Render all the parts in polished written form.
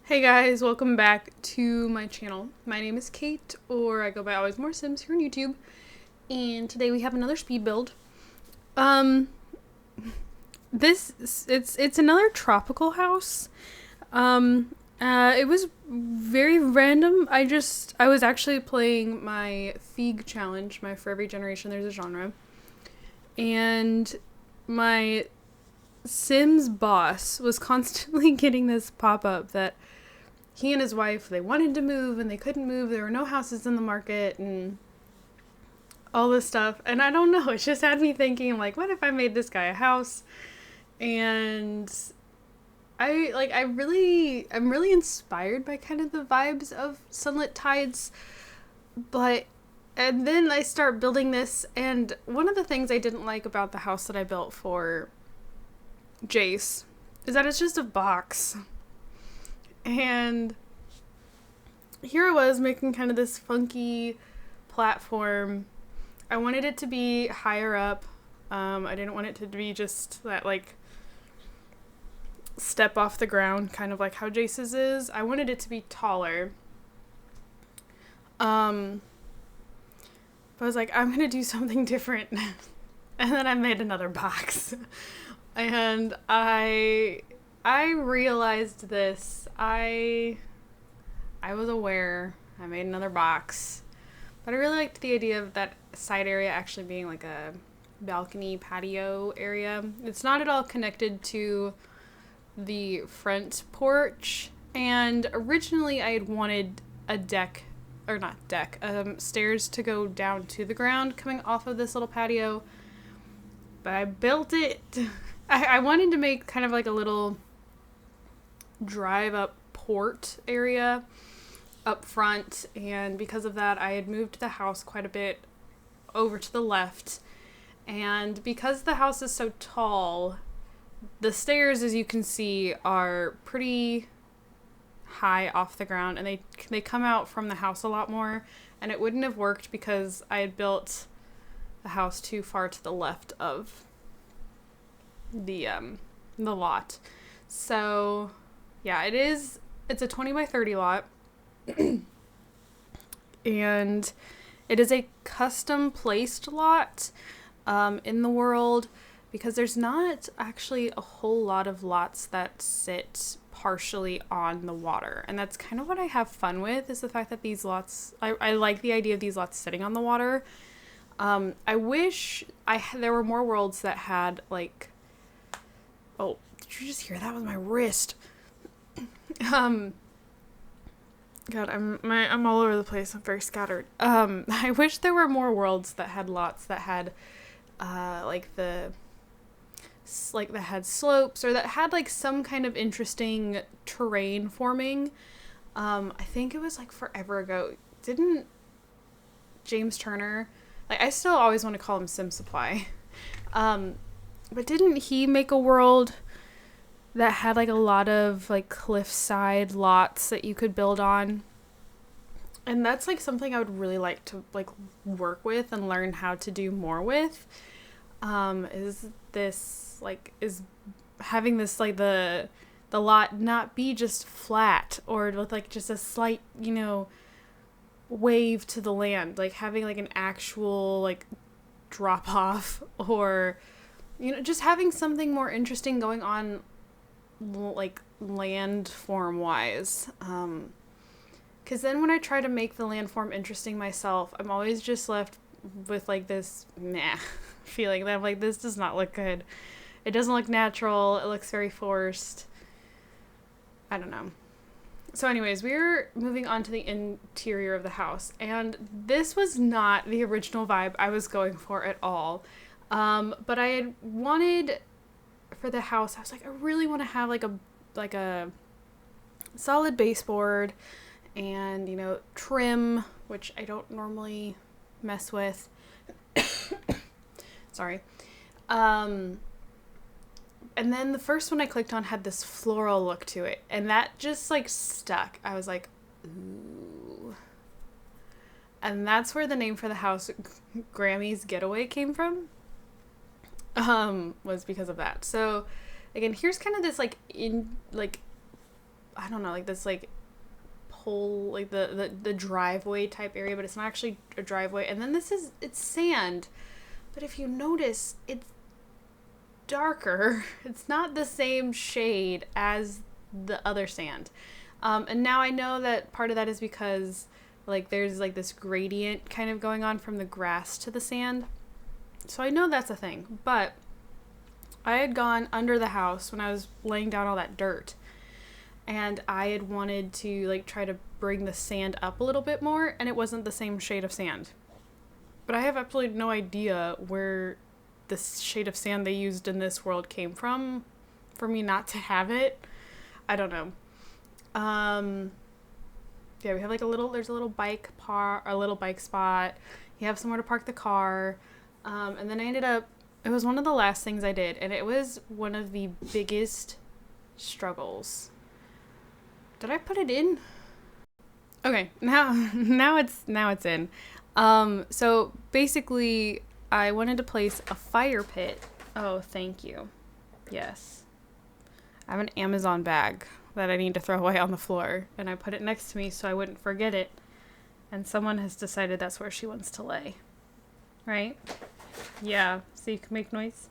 Hey guys, welcome back to my channel. My name is Kate, or I go by AlwaysMoreSims here on YouTube, and today we have another speed build. It's another tropical house. It was very random. I was actually playing my Feig challenge, my For Every Generation There's a Genre, and my Sims boss was constantly getting this pop-up that he and his wife, they wanted to move and they couldn't move. There were no houses in the market and all this stuff. And I don't know, it just had me thinking, like, what if I made this guy a house? And I'm really inspired by kind of the vibes of Sunlit Tides. And then I start building this, and one of the things I didn't like about the house that I built for Jace is that it's just a box. And here I was making kind of this funky platform. I wanted it to be higher up. I didn't want it to be just that, like, step off the ground, kind of like how Jace's is. I wanted it to be taller. But I was like, I'm going to do something different. And then I made another box. And I realized this. I was aware. I made another box. But I really liked the idea of that side area actually being like a balcony patio area. It's not at all connected to the front porch. And originally I had wanted a stairs to go down to the ground coming off of this little patio. But I built it. I wanted to make kind of like a little drive-up port area up front, and because of that I had moved the house quite a bit over to the left. And because the house is so tall, the stairs, as you can see, are pretty high off the ground, and they come out from the house a lot more, and it wouldn't have worked because I had built the house too far to the left of the lot. So yeah, it's a 20 by 30 lot. And it is a custom placed lot in the world, because there's not actually a whole lot of lots that sit partially on the water. And that's kind of what I have fun with, is the fact that these lots, I like the idea of these lots sitting on the water. I wish there were more worlds that had, like, oh, did you just hear that with my wrist? God, I'm all over the place. I'm very scattered. I wish there were more worlds that had lots that had, that had slopes, or that had, like, some kind of interesting terrain forming. I think it was, like, forever ago. Didn't James Turner, like, I still always want to call him Sim Supply. But didn't he make a world that had, like, a lot of, like, cliffside lots that you could build on? And that's, like, something I would really like to, like, work with and learn how to do more with. Is having this, like, the lot not be just flat or with, like, just a slight, wave to the land. Like, having, like, an actual, like, drop off, or, just having something more interesting going on, like, landform wise. Because then when I try to make the landform interesting myself, I'm always just left with, like, this meh feeling that I'm like, this does not look good. It doesn't look natural. It looks very forced. I don't know. So anyways, we're moving on to the interior of the house, and this was not the original vibe I was going for at all. But I had wanted for the house, I was like, I really want to have like a solid baseboard and, trim, which I don't normally mess with. Sorry. And then the first one I clicked on had this floral look to it, and that just, like, stuck. I was like, ooh. And that's where the name for the house, Grammy's Getaway, came from. Was because of that. So again, here's kind of this, like, I don't know, like this like pole, like the driveway type area, but it's not actually a driveway. And then it's sand, but if you notice, it's darker. It's not the same shade as the other sand. And now I know that part of that is because like there's like this gradient kind of going on from the grass to the sand. So I know that's a thing. But I had gone under the house when I was laying down all that dirt, and I had wanted to like try to bring the sand up a little bit more, and it wasn't the same shade of sand. But I have absolutely no idea where the shade of sand they used in this world came from for me not to have it. I don't know. Yeah, we have like there's a little bike spot. You have somewhere to park the car. And then it was one of the last things I did, and it was one of the biggest struggles. Did I put it in? Okay, now it's in. So basically I wanted to place a fire pit. Oh, thank you. Yes. I have an Amazon bag that I need to throw away on the floor, and I put it next to me so I wouldn't forget it. And someone has decided that's where she wants to lay. Right? Yeah, so you can make noise.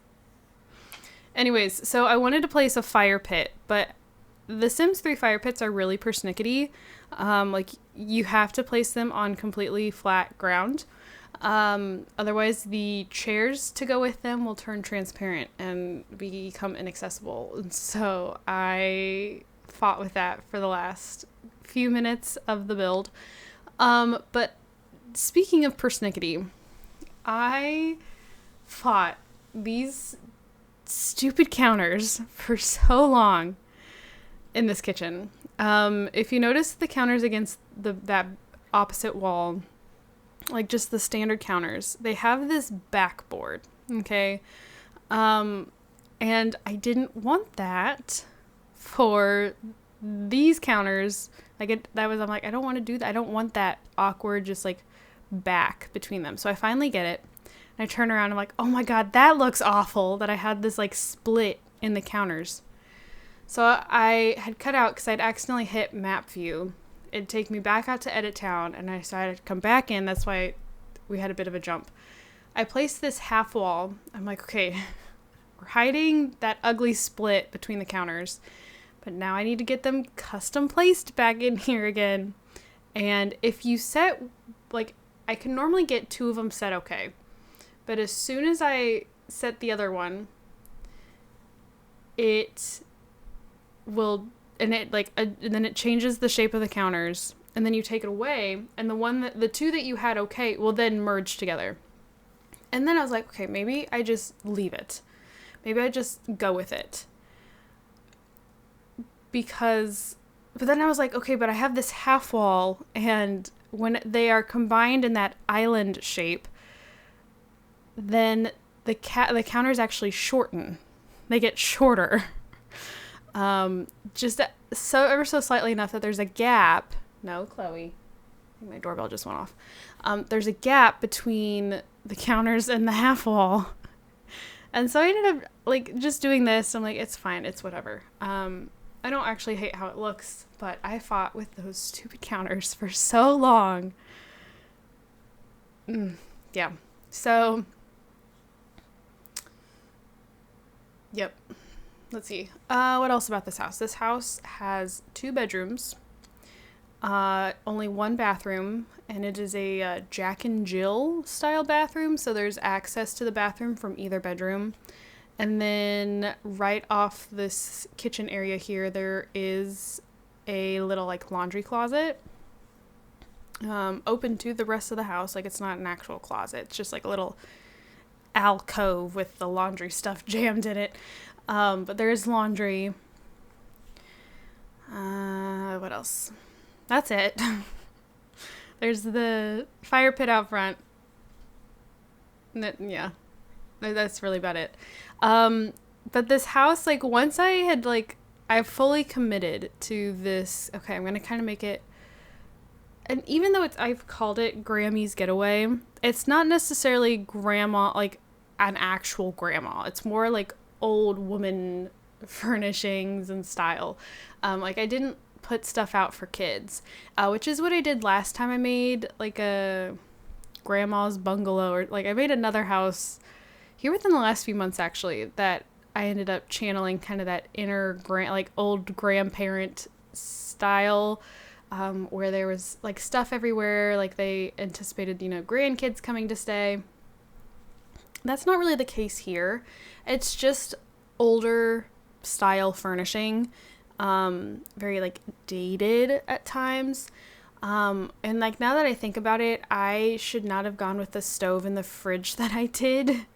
Anyways, so I wanted to place a fire pit, but the Sims 3 fire pits are really persnickety. Like, you have to place them on completely flat ground. Otherwise, the chairs to go with them will turn transparent and become inaccessible. And so I fought with that for the last few minutes of the build. But speaking of persnickety, I fought these stupid counters for so long in this kitchen. If you notice the counters against that opposite wall, like just the standard counters, they have this backboard, okay? And I didn't want that for these counters. I'm like, I don't want to do that. I don't want that awkward, just like back between them. So I finally get it. And I turn around and I'm like, oh my God, that looks awful that I had this like split in the counters. So I had cut out because I'd accidentally hit map view. It'd take me back out to edit town, and I decided to come back in. That's why we had a bit of a jump. I placed this half wall. I'm like, okay, we're hiding that ugly split between the counters, but now I need to get them custom placed back in here again. And if you set, like, I can normally get 2 of them set okay, but as soon as I set the other one, it will, and then it changes the shape of the counters, and then you take it away, and the 2 that you had okay will then merge together. And then I was like, okay, maybe I just leave it. Maybe I just go with it. But then I was like, okay, but I have this half wall, and when they are combined in that island shape, then the counters actually shorten. They get shorter. Just so ever so slightly enough that there's a gap. No, Chloe. I think my doorbell just went off. There's a gap between the counters and the half wall. And so I ended up like just doing this. I'm like, it's fine. It's whatever. I don't actually hate how it looks, but I fought with those stupid counters for so long. Yeah. So, yep. Let's see. What else about this house? This house has 2 bedrooms, only 1 bathroom, and it is a Jack and Jill style bathroom. So there's access to the bathroom from either bedroom. And then right off this kitchen area here, there is a little like laundry closet, open to the rest of the house. Like, it's not an actual closet. It's just like a little alcove with the laundry stuff jammed in it. But there is laundry. What else? That's it. There's the fire pit out front. Yeah. That's really about it. But this house, like, once I fully committed to this, okay, I'm going to kind of make it, and even though I've called it Grammy's Getaway, it's not necessarily grandma, like an actual grandma. It's more like old woman furnishings and style. Like, I didn't put stuff out for kids, which is what I did last time I made like a grandma's bungalow, or like I made another house here within the last few months actually that I ended up channeling kind of that inner like old grandparent style, where there was like stuff everywhere, like they anticipated, you know, grandkids coming to stay. That's not really the case here. It's just older style furnishing, very like dated at times. And like now that I think about it, I should not have gone with the stove and the fridge that I did,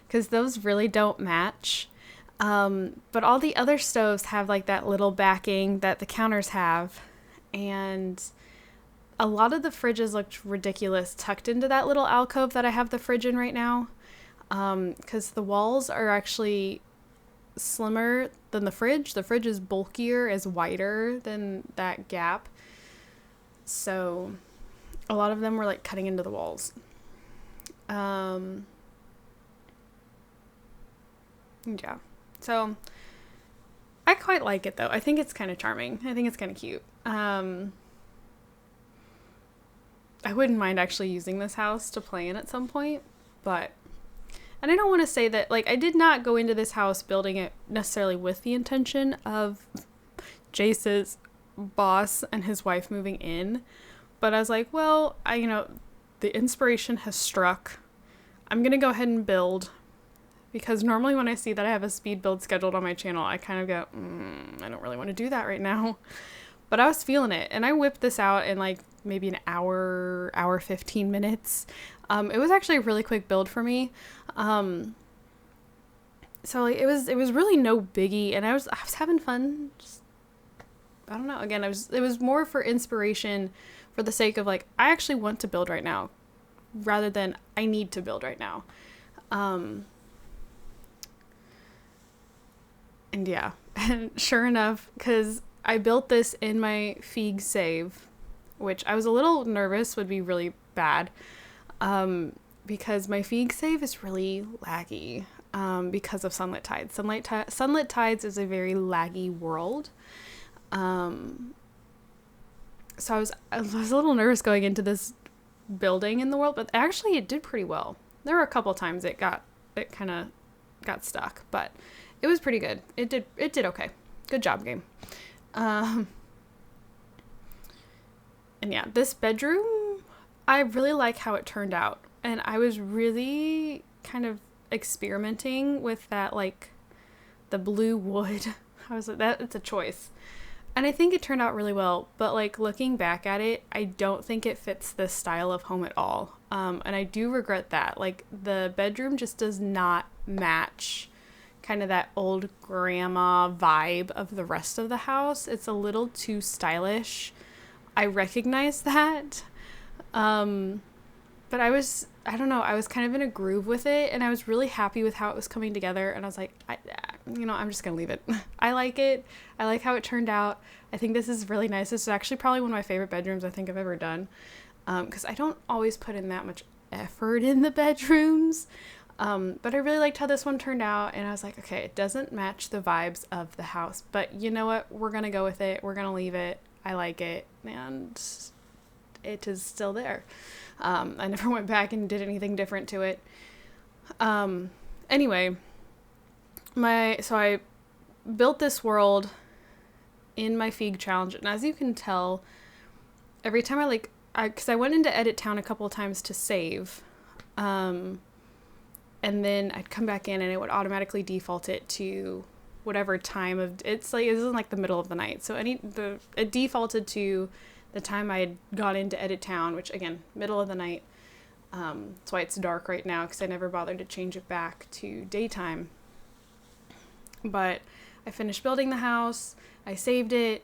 because those really don't match. But all the other stoves have like that little backing that the counters have, and a lot of the fridges looked ridiculous tucked into that little alcove that I have the fridge in right now, because the walls are actually slimmer than the fridge. The fridge is bulkier, is wider than that gap, so a lot of them were like cutting into the walls. Yeah. So I quite like it though. I think it's kind of charming. I think it's kind of cute. I wouldn't mind actually using this house to play in at some point, and I don't want to say that, like, I did not go into this house building it necessarily with the intention of Jace's boss and his wife moving in, but I was like, well, the inspiration has struck. I'm going to go ahead and build. Because normally when I see that I have a speed build scheduled on my channel, I kind of go, I don't really want to do that right now. But I was feeling it, and I whipped this out in like maybe an hour 15 minutes. It was actually a really quick build for me. So like, it was really no biggie, and I was having fun. Just, I don't know. Again, it was more for inspiration, for the sake of like, I actually want to build right now, rather than I need to build right now. And yeah, and sure enough, because I built this in my Feig save, which I was a little nervous would be really bad, because my Feig save is really laggy, because of Sunlit Tides. Sunlit Tides is a very laggy world. So I was a little nervous going into this building in the world, but actually it did pretty well. There were a couple times it kind of got stuck, but it was pretty good. It did okay. Good job, game. And yeah, this bedroom, I really like how it turned out. And I was really kind of experimenting with that, like, the blue wood. I was like, it's a choice. And I think it turned out really well. But, like, looking back at it, I don't think it fits this style of home at all. And I do regret that. Like, the bedroom just does not match kind of that old grandma vibe of the rest of the house. It's a little too stylish. I recognize that. But I don't know, I was kind of in a groove with it, and I was really happy with how it was coming together, and I was like, I'm just gonna leave it. I like it. I like how it turned out. I think this is really nice. This is actually probably one of my favorite bedrooms I think I've ever done, because I don't always put in that much effort in the bedrooms. But I really liked how this one turned out, and I was like, okay, it doesn't match the vibes of the house, but you know what? We're going to go with it. We're going to leave it. I like it, and it is still there. I never went back and did anything different to it. Anyway, so I built this world in my Feig challenge, and as you can tell, every time because I went into Edit Town a couple of times to save, and then I'd come back in and it would automatically default it to whatever time of, it's like, this isn't like the middle of the night. So it defaulted to the time I had gone into Edit Town, which again, middle of the night. That's why it's dark right now, because I never bothered to change it back to daytime. But I finished building the house. I saved it.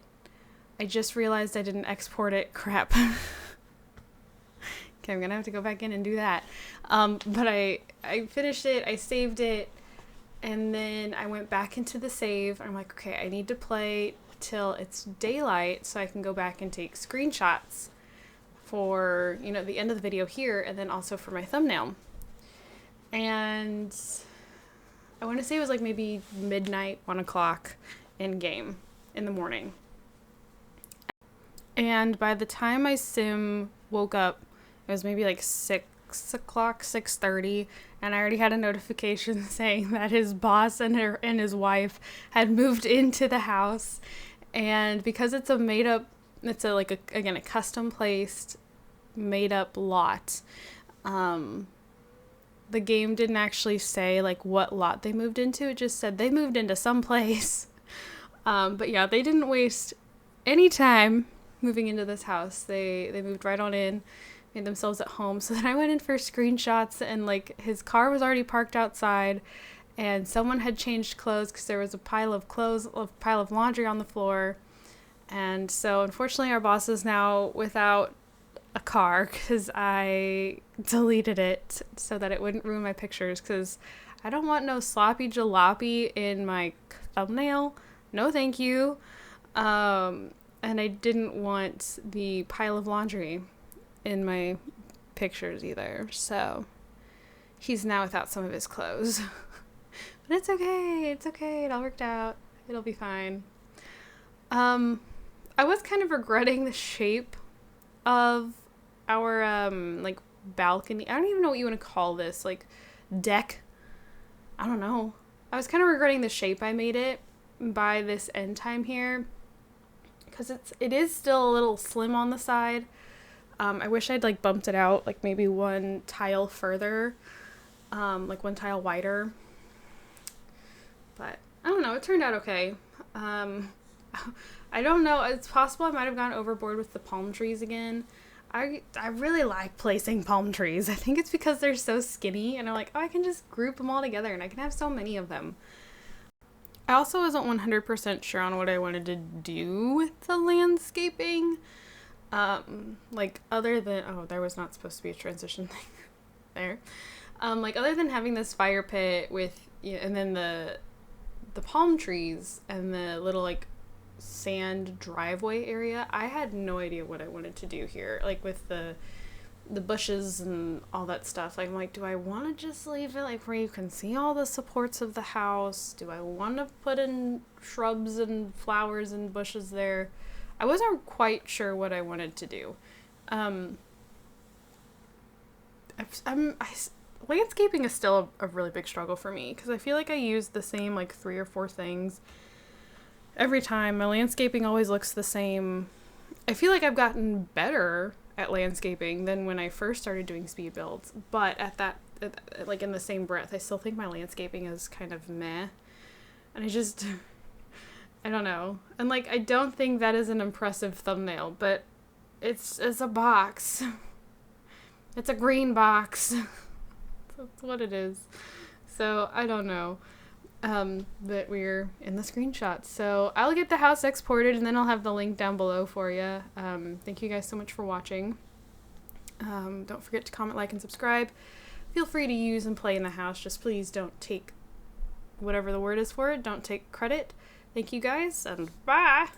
I just realized I didn't export it. Crap. Okay, I'm going to have to go back in and do that. But I finished it, I saved it, and then I went back into the save. I'm like, okay, I need to play till it's daylight so I can go back and take screenshots for, the end of the video here, and then also for my thumbnail. And I want to say it was like maybe midnight, 1 o'clock in game in the morning. And by the time my sim woke up, it was maybe like 6 o'clock, 6:30, and I already had a notification saying that his boss and his wife had moved into the house. And because it's a made up, it's again a custom placed made up lot. The game didn't actually say like what lot they moved into. It just said they moved into some place. But yeah, they didn't waste any time moving into this house. They moved right on in, made themselves at home. So then I went in for screenshots, and like his car was already parked outside, and someone had changed clothes because there was a pile of laundry on the floor. And so unfortunately our boss is now without a car because I deleted it so that it wouldn't ruin my pictures, because I don't want no sloppy jalopy in my thumbnail. No thank you. And I didn't want the pile of laundry in my pictures either. So he's now without some of his clothes. But it's okay. It's okay. It all worked out. It'll be fine. I was kind of regretting the shape of our like balcony. I don't even know what you want to call this, like deck. I don't know. I was kind of regretting the shape I made it by this end time here, because it is still a little slim on the side. I wish I'd like bumped it out like maybe one tile further, like one tile wider. But I don't know. It turned out okay. I don't know. It's possible I might have gone overboard with the palm trees again. I really like placing palm trees. I think it's because they're so skinny, and I'm like, oh, I can just group them all together, and I can have so many of them. I also wasn't 100% sure on what I wanted to do with the landscaping. Like other than, oh, there was not supposed to be a transition thing there. Like other than having this fire pit with, and then the palm trees and the little like sand driveway area, I had no idea what I wanted to do here, like with the bushes and all that stuff. Like I'm like, do I want to just leave it like where you can see all the supports of the house? Do I want to put in shrubs and flowers and bushes there? I wasn't quite sure what I wanted to do. Landscaping is still a really big struggle for me, because I feel like I use the same like 3 or 4 things every time. My landscaping always looks the same. I feel like I've gotten better at landscaping than when I first started doing speed builds, but like in the same breath, I still think my landscaping is kind of meh. And I don't know. And like, I don't think that is an impressive thumbnail, but it's a box. It's a green box. That's what it is. So I don't know. That we're in the screenshot. So I'll get the house exported, and then I'll have the link down below for you. Thank you guys so much for watching. Don't forget to comment, like, and subscribe. Feel free to use and play in the house. Just please don't take whatever the word is for it. Don't take credit. Thank you guys, and bye!